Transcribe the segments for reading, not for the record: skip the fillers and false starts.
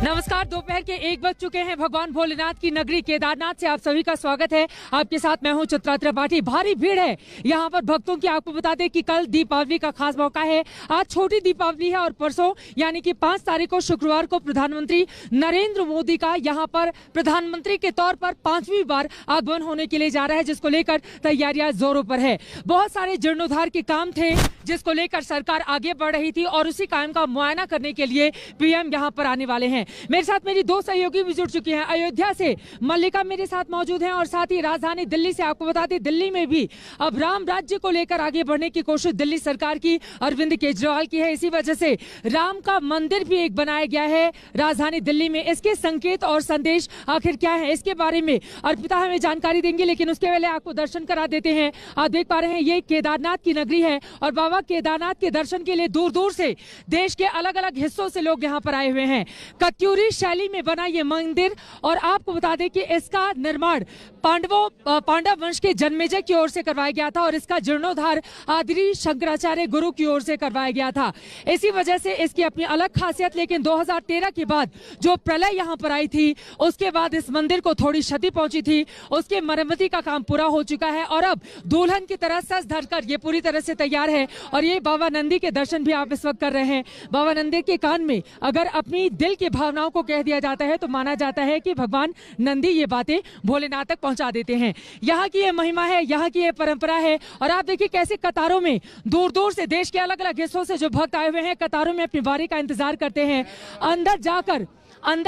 नमस्कार, दोपहर के 1 बज चुके हैं। भगवान भोलेनाथ की नगरी केदारनाथ से आप सभी का स्वागत है। आपके साथ मैं हूं चित्रा त्रिपाठी। भारी भीड़ है यहां पर भक्तों की। आपको बता दें कि कल दीपावली का खास मौका है। आज छोटी दीपावली है और परसों यानी कि 5 तारीख को शुक्रवार को प्रधानमंत्री नरेंद्र मोदी का यहां पर प्रधानमंत्री के तौर पर 5वीं बार आगमन होने के लिए जा रहा है, जिसको लेकर तैयारियां जोरों पर है। बहुत सारे जीर्णोद्धार के काम थे जिसको लेकर सरकार आगे बढ़ रही थी और उसी काम का मुआयना करने के लिए पीएम यहां पर आने वाले हैं। मेरे साथ मेरी 2 सहयोगी भी जुड़ चुकी हैं। अयोध्या से मल्लिका मेरे साथ मौजूद हैं और साथ ही राजधानी दिल्ली से आपको बता दें दिल्ली में भी अब राम राज्य को लेकर आगे बढ़ने की कोशिश दिल्ली सरकार की, अरविंद केजरीवाल की है। इसी वजह से राम का मंदिर भी एक बनाया गया है राजधानी दिल्ली में। इसके संकेत और संदेश आखिर क्या है, इसके बारे में अर्पिता हमें जानकारी देंगी, लेकिन उसके पहले आपको दर्शन करा देते हैं। आप देख पा रहे हैं ये केदारनाथ की नगरी है और बाबा केदारनाथ के दर्शन के लिए दूर दूर से देश के अलग अलग हिस्सों से लोग यहाँ पर आए हुए हैं। कत्यूरी शैली में बना ये मंदिर, और आपको बता दें कि इसका निर्माण पांडव वंश के जन्मेजय की ओर से करवाया गया था और इसका जीर्णोद्धार आदि शंकराचार्य गुरु की ओर से करवाया गया था। इसी वजह से इसकी अपनी अलग खासियत। लेकिन 2013 के बाद जो प्रलय यहाँ पर आई थी उसके बाद इस मंदिर को थोड़ी क्षति पहुंची थी। उसके मरम्मती का काम पूरा हो चुका है और अब दुल्हन की तरह सज धरकर ये पूरी तरह से तैयार है। और ये बाबा नंदी के दर्शन भी आप इस वक्त कर रहे हैं। बाबा नंदी के कान में अगर अपनी दिल की भावनाओं को कह दिया जाता है तो माना जाता है कि भगवान नंदी ये बातें भोलेनाथ तक पहुंचा देते हैं। यहाँ की ये महिमा है, यहाँ की ये परंपरा है। और आप देखिए कैसे कतारों में दूर दूर से देश के अलग अलग हिस्सों से जो भक्त आए हुए हैं कतारों में अपनी बारी का इंतजार करते हैं। अंदर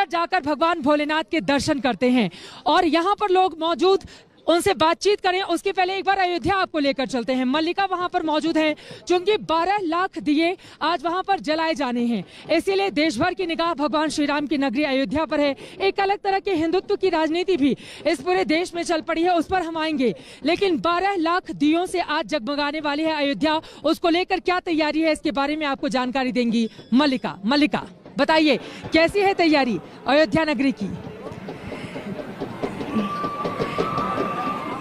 जाकर भगवान भोलेनाथ के दर्शन करते हैं और यहाँ पर लोग मौजूद, उनसे बातचीत करें उसके पहले एक बार अयोध्या आपको लेकर चलते हैं। मल्लिका वहां पर मौजूद है क्योंकि 12 लाख दिए आज वहां पर जलाए जाने हैं, इसीलिए देश भर की निगाह भगवान श्री राम की नगरी अयोध्या पर है। एक अलग तरह के हिंदुत्व की राजनीति भी इस पूरे देश में चल पड़ी है, उस पर हम आएंगे। लेकिन 12 लाख दियों से आज जगमगाने वाली है अयोध्या, उसको लेकर क्या तैयारी है इसके बारे में आपको जानकारी देंगी मल्लिका। बताइए कैसी है तैयारी अयोध्या नगरी की?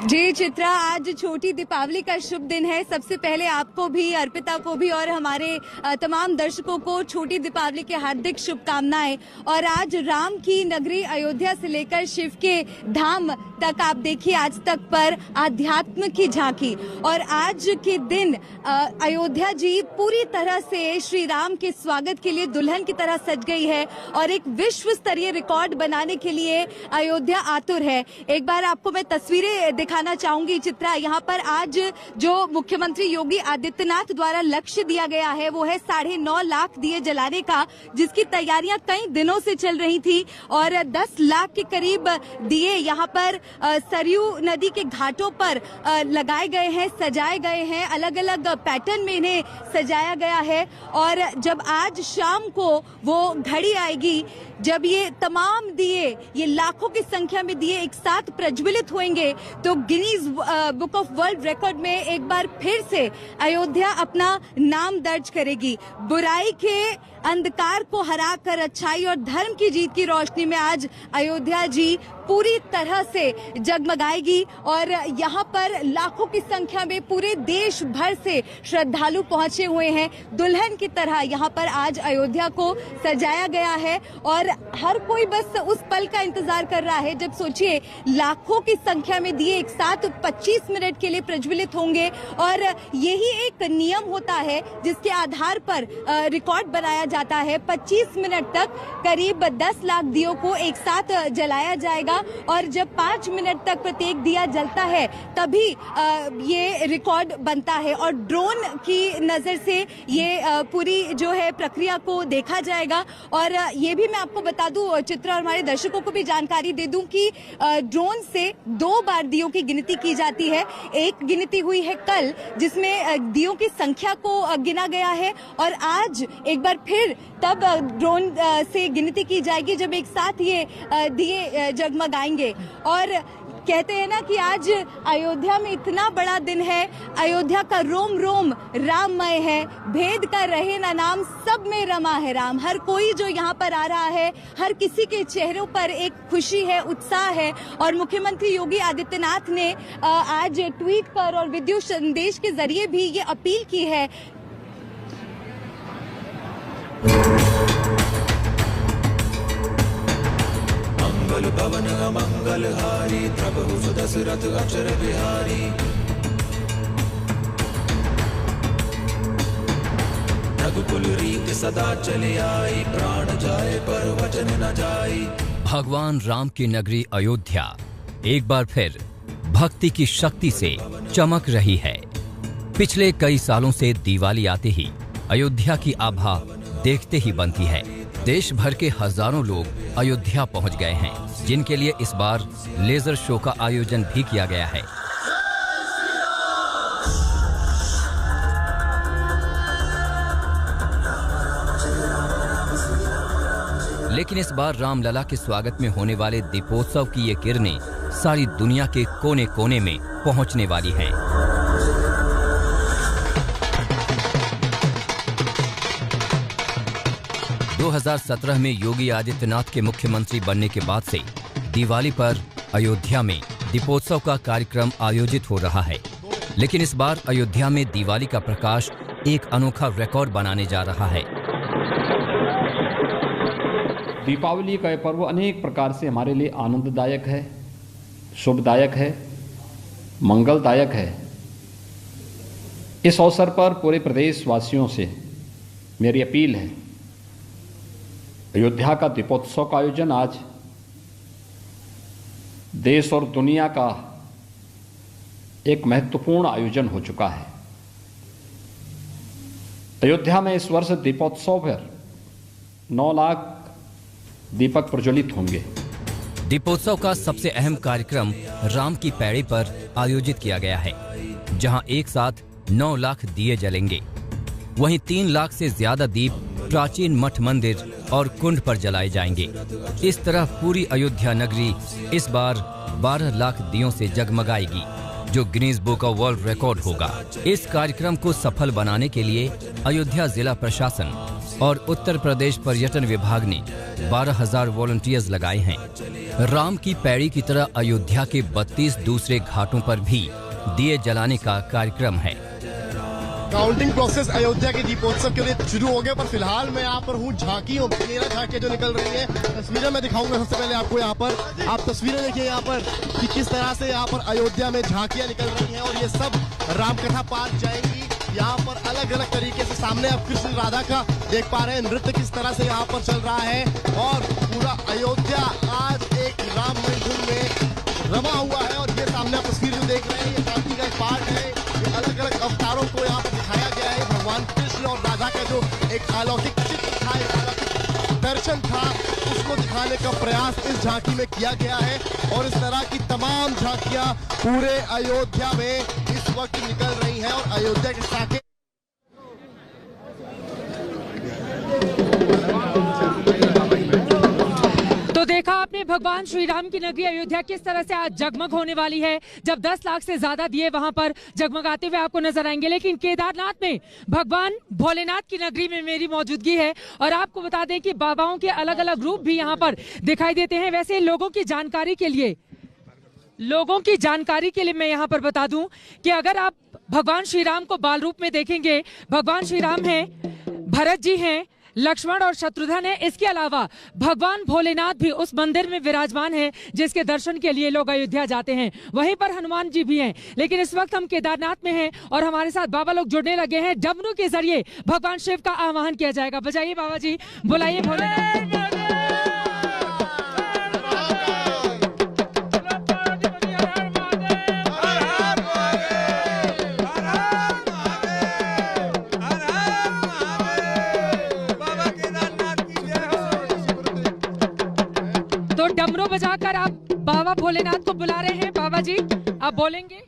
जी चित्रा, आज छोटी दीपावली का शुभ दिन है। सबसे पहले आपको भी, अर्पिता को भी और हमारे तमाम दर्शकों को छोटी दीपावली के हार्दिक शुभकामनाएं। और आज राम की नगरी अयोध्या से लेकर शिव के धाम तक आप देखिए आज तक पर आध्यात्म की झांकी। और आज के दिन अयोध्या जी पूरी तरह से श्री राम के स्वागत के लिए दुल्हन की तरह सज गई है और एक विश्व स्तरीय रिकॉर्ड बनाने के लिए अयोध्या आतुर है। एक बार आपको मैं तस्वीरें दिखाना चाहूंगी चित्रा। यहाँ पर आज जो मुख्यमंत्री योगी आदित्यनाथ द्वारा लक्ष्य दिया गया है वो है 9.5 लाख दिए जलाने का, जिसकी तैयारियां कई दिनों से चल रही थी। और 10 लाख के करीब दिए यहाँ पर सरयू नदी के घाटों पर लगाए गए हैं, सजाए गए हैं। अलग अलग पैटर्न में इन्हें सजाया गया है। और जब आज शाम को वो घड़ी आएगी जब ये तमाम दिए, ये लाखों की संख्या में दिए एक साथ प्रज्वलित होंगे तो Guinness book of world record में एक बार फिर से अयोध्या अपना नाम दर्ज करेगी। बुराई के अंधकार को हराकर अच्छाई और धर्म की जीत की रोशनी में आज अयोध्या जी पूरी तरह से जगमगाएगी। और यहाँ पर लाखों की संख्या में पूरे देश भर से श्रद्धालु पहुंचे हुए हैं। दुल्हन की तरह यहाँ पर आज अयोध्या को सजाया गया है और हर कोई बस उस पल का इंतजार कर रहा है जब सोचिए लाखों की संख्या में दिए एक साथ 25 मिनट के लिए प्रज्वलित होंगे। और यही एक नियम होता है जिसके आधार पर रिकॉर्ड बनाया जाता है। 25 मिनट तक करीब 10 लाख दियों को एक साथ जलाया जाएगा और जब 5 मिनट तक प्रत्येक दिया जलता है तभी ये रिकॉर्ड बनता है। और ड्रोन की नजर से ये पूरी जो है प्रक्रिया को देखा जाएगा। और ये भी मैं आपको बता दूं चित्रा और हमारे दर्शकों को भी जानकारी दे दूं कि ड्रोन से 2 बार दियों की गिनती की जाती है। एक गिनती हुई है कल जिसमें दियों की संख्या को गिना गया है और आज एक बार फिर तब ड्रोन से गिनती की जाएगी जब एक साथ ये दिए जगमगाएंगे। और कहते हैं ना कि आज अयोध्या में इतना बड़ा दिन है, अयोध्या का रोम रोम राममय है, भेद का रहे ना नाम, सब में रमा है राम। हर कोई जो यहाँ पर आ रहा है, हर किसी के चेहरों पर एक खुशी है, उत्साह है। और मुख्यमंत्री योगी आदित्यनाथ ने आज ट्वीट कर और वीडियो संदेश के जरिए भी ये अपील की है। सकल भवन अमंगल हारी, प्रभु सुदशरथ अचर बिहारी। रघुकुल रीत सदा चली आई, प्राण जाए पर वचन न जाई। भगवान राम की नगरी अयोध्या एक बार फिर भक्ति की शक्ति से चमक रही है। पिछले कई सालों से दिवाली आते ही अयोध्या की आभा देखते ही बनती है। देश भर के हजारों लोग अयोध्या पहुंच गए हैं, जिनके लिए इस बार लेजर शो का आयोजन भी किया गया है। लेकिन इस बार रामलला के स्वागत में होने वाले दीपोत्सव की ये किरणें सारी दुनिया के कोने कोने में पहुंचने वाली हैं। दो 2017 में योगी आदित्यनाथ के मुख्यमंत्री बनने के बाद से दिवाली पर अयोध्या में दीपोत्सव का कार्यक्रम आयोजित हो रहा है। लेकिन इस बार अयोध्या में दिवाली का प्रकाश एक अनोखा रिकॉर्ड बनाने जा रहा है। दीपावली का यह पर्व अनेक प्रकार से हमारे लिए आनंददायक है, शुभदायक है, मंगलदायक है। इस अवसर पर पूरे प्रदेश वासियों से मेरी अपील है, अयोध्या का दीपोत्सव का आयोजन आज देश और दुनिया का एक महत्वपूर्ण आयोजन हो चुका है। अयोध्या में इस वर्ष दीपोत्सव पर 9 लाख दीपक प्रज्वलित होंगे। दीपोत्सव का सबसे अहम कार्यक्रम राम की पैड़ी पर आयोजित किया गया है, जहां एक साथ 9 लाख दिए जलेंगे। वहीं 3 लाख से ज्यादा दीप प्राचीन मठ मंदिर और कुंड पर जलाए जाएंगे। इस तरह पूरी अयोध्या नगरी इस बार 12 लाख दियों से जगमगाएगी, जो Guinness book of world record होगा। इस कार्यक्रम को सफल बनाने के लिए अयोध्या जिला प्रशासन और उत्तर प्रदेश पर्यटन विभाग ने 12,000 वॉलंटियर्स लगाए हैं। राम की पैड़ी की तरह अयोध्या के 32 दूसरे घाटों पर भी दिए जलाने का कार्यक्रम है। काउंटिंग प्रोसेस अयोध्या के दीपोत्सव के लिए शुरू हो गया, पर फिलहाल मैं यहाँ पर हूँ, झांकी हूँ, मेरा झांकियाँ जो निकल रही है, तस्वीरें मैं दिखाऊंगा। सबसे पहले आपको यहाँ पर आप तस्वीरें देखिए यहाँ पर कि किस तरह से यहाँ पर अयोध्या में झांकियाँ निकल रही हैं और ये सब रामकथा पार्क जाएंगी। यहाँ पर अलग अलग तरीके से सामने आप कृष्ण राधा का देख पा रहे हैं, नृत्य किस तरह से यहाँ पर चल रहा है और पूरा अयोध्या आज एक राममय धुन में रमा हुआ है। और ये सामने आप तस्वीर जो देख रहे हैं, ये झांकी का एक पार्ट है। ये अलग अलग अवतारों को यहाँ पर दिखाया गया है। भगवान कृष्ण और राधा का जो एक अलौकिक चित्र था, एक अलौकिक दर्शन था, उसको दिखाने का प्रयास इस झांकी में किया गया है। और इस तरह की तमाम झांकियां पूरे अयोध्या में इस वक्त निकल रही हैं और अयोध्या के साके तो देखा आपने भगवान श्री राम की नगरी अयोध्या किस तरह से आज जगमग होने वाली है, जब 10 लाख से ज्यादा दिए वहां पर जगमगाते हुए आपको नजर आएंगे। लेकिन केदारनाथ में भगवान भोलेनाथ की नगरी में मेरी मौजूदगी है और आपको बता दें कि बाबाओं के अलग अलग रूप भी यहाँ पर दिखाई देते हैं। वैसे लोगों की जानकारी के लिए मैं यहाँ पर बता दूं कि अगर आप भगवान श्री राम को बाल रूप में देखेंगे, भगवान श्री राम हैं, भरत जी हैं, लक्ष्मण और शत्रुघ्न है। इसके अलावा भगवान भोलेनाथ भी उस मंदिर में विराजमान हैं, जिसके दर्शन के लिए लोग अयोध्या जाते हैं। वहीं पर हनुमान जी भी हैं। लेकिन इस वक्त हम केदारनाथ में हैं और हमारे साथ बाबा लोग जुड़ने लगे हैं। डमरू के जरिए भगवान शिव का आवाहन किया जाएगा। बजाइए बाबा जी, बुलाइए भोलेनाथ। डमरू बजाकर आप बाबा भोलेनाथ को बुला रहे हैं। बाबा जी आप बोलेंगे?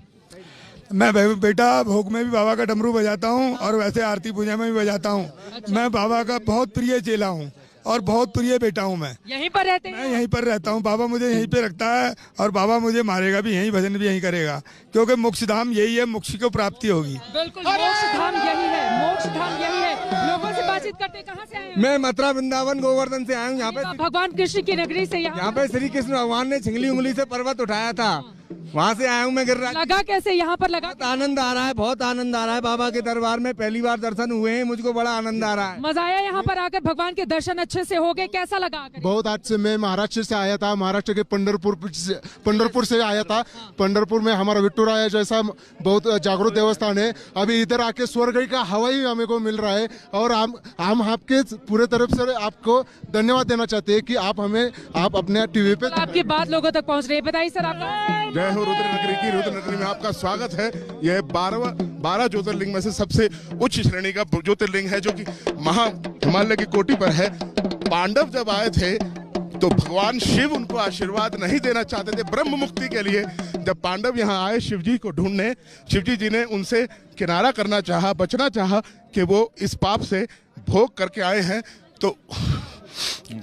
मैं बेटा भोग में भी बाबा का डमरू बजाता हूँ और वैसे आरती पूजा में भी बजाता हूँ। अच्छा। मैं बाबा का बहुत प्रिय चेला हूँ और बहुत प्रिय बेटा हूँ। मैं यहीं पर रहते हैं? मैं यहीं पर रहता हूँ। बाबा मुझे यहीं पे रखता है और बाबा मुझे मारेगा भी यहीं, भजन भी यहीं करेगा, क्योंकि मोक्ष धाम यही है, मोक्ष को प्राप्ति होगी। बिल्कुल, मोक्ष धाम यही है, मोक्ष धाम यही है। लोगों से बातचीत करते, कहाँ से आए? मैं मथुरा वृंदावन गोवर्धन से आया हूँ। यहाँ पे भगवान कृष्ण की नगरी से। यहाँ पे श्री कृष्ण भगवान ने छिंगली उंगली से पर्वत उठाया था वहाँ से आया हूँ मैं गिरिराज। लगा कैसे यहाँ पर लगा? बहुत आनंद आ रहा है, बहुत आनंद आ रहा है। बाबा के दरबार में पहली बार दर्शन हुए हैं, मुझको बड़ा आनंद आ रहा है। मजा आया यहाँ पर आकर? भगवान के दर्शन अच्छे से हो गए? कैसा लगा आकर? बहुत अच्छे। मैं महाराष्ट्र से आया था, महाराष्ट्र के पंढरपुर से आया था। पंढरपुर में हमारा विट्ठुराया जैसा बहुत जागरूक देवस्थान है। अभी इधर आके स्वर्ग का हवा ही हमें को मिल रहा है और हम आपके पूरे तरफ से आपको धन्यवाद देना चाहते हैं कि आप अपने टीवी पे आपकी बात लोगों तक पहुँच रही है। बताइए सर आपका। जय हो रुद्र नगरी की। रुद्र नगरी में आपका स्वागत है। यह 12 ज्योतिर्लिंग में से सबसे उच्च श्रेणी का ज्योतिर्लिंग है जो कि हिमालय की कोटि पर है। पांडव जब आए थे तो भगवान शिव उनको आशीर्वाद नहीं देना चाहते थे ब्रह्म मुक्ति के लिए। जब पांडव यहाँ आए शिव जी को ढूंढने, शिवजी जी ने उनसे किनारा करना चाहा, बचना चाहा कि वो इस पाप से भोग करके आए हैं। तो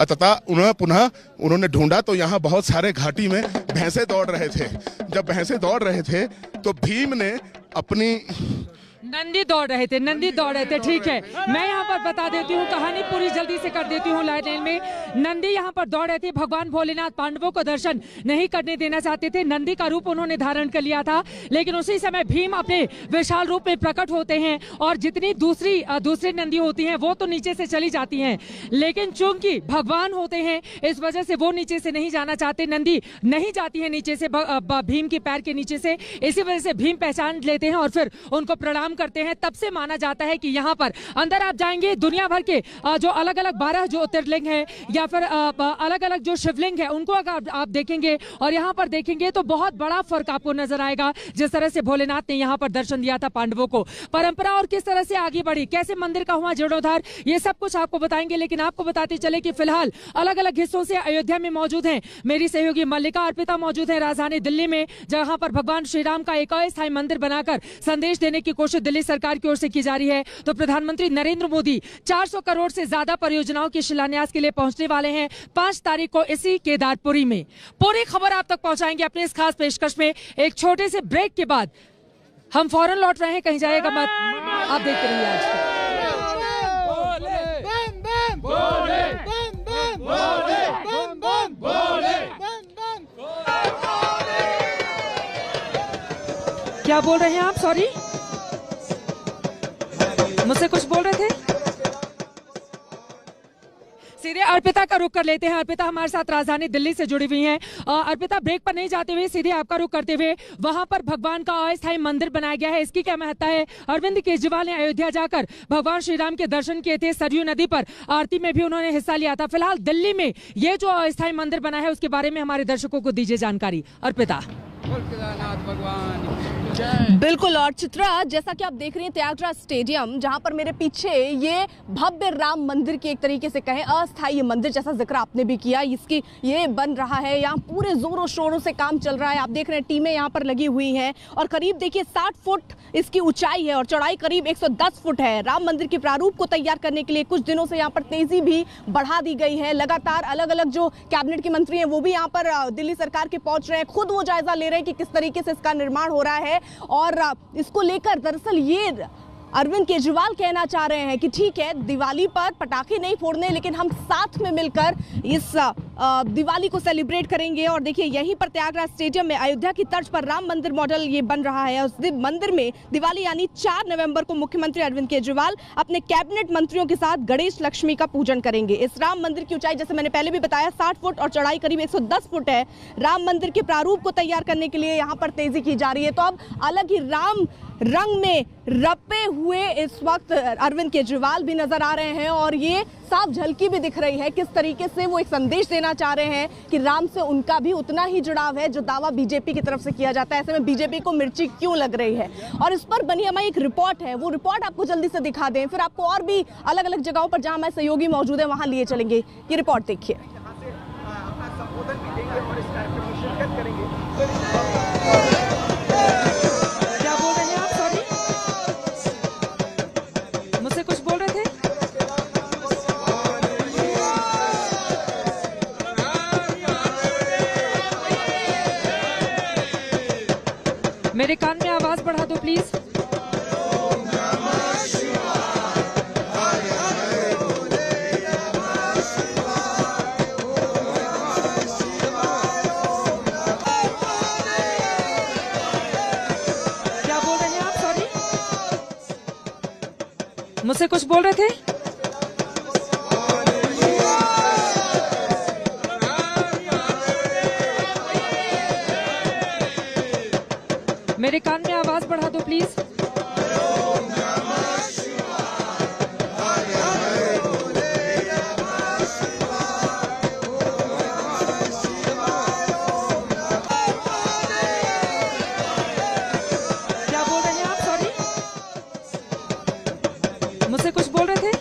अतः उन्होंने ढूंढा तो यहाँ बहुत सारे घाटी में भैंसे दौड़ रहे थे। जब भैंसे दौड़ रहे थे तो भीम ने अपनी नंदी दौड़ रहे थे। ठीक है, मैं यहाँ पर बता देती हूँ, कहानी पूरी जल्दी से कर देती हूँ। लाइन में नंदी यहाँ पर दौड़ रहे थे। भगवान भोलेनाथ पांडवों को दर्शन नहीं करने देना चाहते थे। नंदी का रूप उन्होंने धारण कर लिया था, लेकिन उसी समय भीम अपने विशाल रूप में प्रकट होते हैं और जितनी दूसरी नंदी होती हैं वो तो नीचे से चली जाती हैं, लेकिन चूंकि भगवान होते हैं इस वजह से वो नीचे से नहीं जाना चाहते। नंदी नहीं जाती है नीचे से भीम के पैर के नीचे से। इसी वजह से भीम पहचान लेते हैं और फिर उनको प्रणाम करते हैं। तब से माना जाता है कि यहाँ पर अंदर आप जाएंगे, दुनिया भर के जो अलग अलग 12 ज्योतिर्लिंग है या फिर अलग अलग जो शिवलिंग है उनको अगर आप देखेंगे और यहाँ पर देखेंगे तो बहुत बड़ा फर्क आपको नजर आएगा। जिस तरह से भोलेनाथ ने यहाँ पर दर्शन दिया था पांडवों को, परंपरा और किस तरह से आगे बढ़ी, कैसे मंदिर का हुआ जीर्णोद्धार, ये सब कुछ आपको बताएंगे। लेकिन आपको बताते चले कि फिलहाल अलग अलग हिस्सों से अयोध्या में मौजूद हैं मेरी सहयोगी मल्लिका अर्पिता मौजूद है राजधानी दिल्ली में, जहां पर भगवान श्री राम का एक अस्थायी मंदिर बनाकर संदेश देने की कोशिश दिल्ली सरकार की ओर से की जा रही है। तो प्रधानमंत्री नरेंद्र मोदी 400 करोड़ से ज्यादा परियोजनाओं के शिलान्यास के लिए पहुंचने वाले हैं 5 तारीख को इसी केदारपुरी में। पूरी खबर आप तक पहुंचाएंगे अपने इस खास पेशकश में। एक छोटे से ब्रेक के बाद हम फौरन लौट रहे हैं, कहीं जाएगा मत, आप देखते रहिए आज। क्या बोल रहे हैं आप? सॉरी, मुझसे कुछ बोल रहे थे। सीधे अर्पिता का रुख कर लेते हैं। अर्पिता हमारे साथ राजधानी दिल्ली से जुड़ी हुई हैं। अर्पिता, ब्रेक पर नहीं जाते हुए सीधे आपका रुख करते हुए, वहां पर भगवान का अस्थायी मंदिर बनाया गया है, इसकी क्या महत्ता है? अरविंद केजरीवाल ने अयोध्या जाकर भगवान श्री राम के दर्शन किए थे, सरयू नदी पर आरती में भी उन्होंने हिस्सा लिया था। फिलहाल दिल्ली में ये जो अस्थायी मंदिर बना है उसके बारे में हमारे दर्शकों को दीजिए जानकारी। अर्पिता। बिल्कुल, और चित्रा, जैसा कि आप देख रही हैं त्यागराज स्टेडियम, जहां पर मेरे पीछे ये भव्य राम मंदिर की एक तरीके से कहें अस्थायी मंदिर जैसा जिक्र आपने भी किया, इसकी ये बन रहा है। यहाँ पूरे जोरों शोरों से काम चल रहा है। आप देख रहे हैं टीमें यहाँ पर लगी हुई हैं और करीब देखिए 60 फुट इसकी ऊंचाई है और चौड़ाई करीब 110 फुट है। राम मंदिर के प्रारूप को तैयार करने के लिए कुछ दिनों से यहाँ पर तेजी भी बढ़ा दी गई है। लगातार अलग अलग जो कैबिनेट के मंत्री हैं वो भी यहाँ पर दिल्ली सरकार के पहुंच रहे हैं, खुद वो जायजा ले रहे हैं कि किस तरीके से इसका निर्माण हो रहा है। और इसको लेकर दरअसल ये अरविंद केजरीवाल कहना चाह रहे हैं कि ठीक है, दिवाली पर पटाखे नहीं फोड़ने, लेकिन हम साथ में मिलकर इस दिवाली को सेलिब्रेट करेंगे। और देखिए यहीं पर त्यागराज स्टेडियम में अयोध्या की तर्ज पर राम मंदिर मॉडल ये बन रहा है। उस मंदिर में दिवाली यानी 4 नवंबर को मुख्यमंत्री अरविंद केजरीवाल अपने कैबिनेट मंत्रियों के साथ गणेश लक्ष्मी का पूजन करेंगे। इस राम मंदिर की ऊंचाई, जैसे मैंने पहले भी बताया, 60 फुट और चौड़ाई करीब 110 फुट है। राम मंदिर के प्रारूप को तैयार करने के लिए यहाँ पर तेजी की जा रही है। तो अब अलग ही राम रंग में रपे हुए इस वक्त अरविंद केजरीवाल भी नजर आ रहे हैं और ये साफ झलकी भी दिख रही है किस तरीके से वो एक संदेश देना चाह रहे हैं कि राम से उनका भी उतना ही जुड़ाव है जो दावा बीजेपी की तरफ से किया जाता है। ऐसे में बीजेपी को मिर्ची क्यों लग रही है? और इस पर बनी हमारी एक रिपोर्ट है, वो रिपोर्ट आपको जल्दी से दिखा दें, फिर आपको और भी अलग अलग जगहों पर जहां हमारे सहयोगी मौजूद है वहां लिए चलेंगे। ये रिपोर्ट देखिए। मेरे कान में आवाज बढ़ा दो प्लीज। मुझसे कुछ बोल रहे थे? मेरे कान में आवाज बढ़ा दो प्लीज। क्या बोल रहे हैं आप? सॉरी, मुझसे कुछ बोल रहे थे?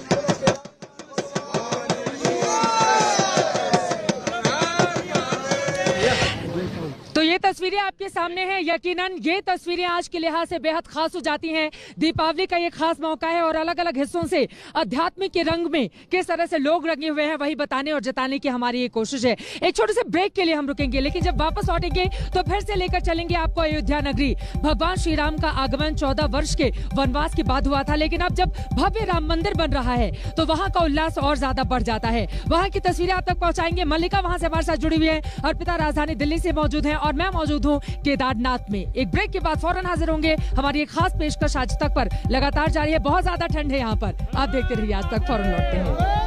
तो ये तस्वीरें आपके सामने हैं। यकीनन ये तस्वीरें आज के लिहाज से बेहद खास हो जाती हैं। दीपावली का ये खास मौका है और अलग अलग हिस्सों से आध्यात्मिक के रंग में किस तरह से लोग रंगे हुए हैं वही बताने और जताने की हमारी ये कोशिश है। एक छोटे से ब्रेक के लिए हम रुकेंगे, लेकिन जब वापस लौटेंगे तो फिर से लेकर चलेंगे आपको अयोध्या नगरी। भगवान श्री राम का आगमन 14 वर्ष के वनवास के बाद हुआ था, लेकिन अब जब भव्य राम मंदिर बन रहा है तो वहाँ का उल्लास और ज्यादा बढ़ जाता है। वहाँ की तस्वीरें आप तक पहुंचाएंगे। मल्लिका वहाँ से हमारे साथ जुड़ी हुई है, अर्पिता राजधानी दिल्ली से मौजूद है और मैं मौजूद हूँ केदारनाथ में। एक ब्रेक के बाद फौरन हाजिर होंगे। हमारी एक खास पेशकश आज तक पर लगातार जारी है। बहुत ज्यादा ठंड है यहाँ पर, आप देखते रहिए आज तक। फौरन लौटते हैं।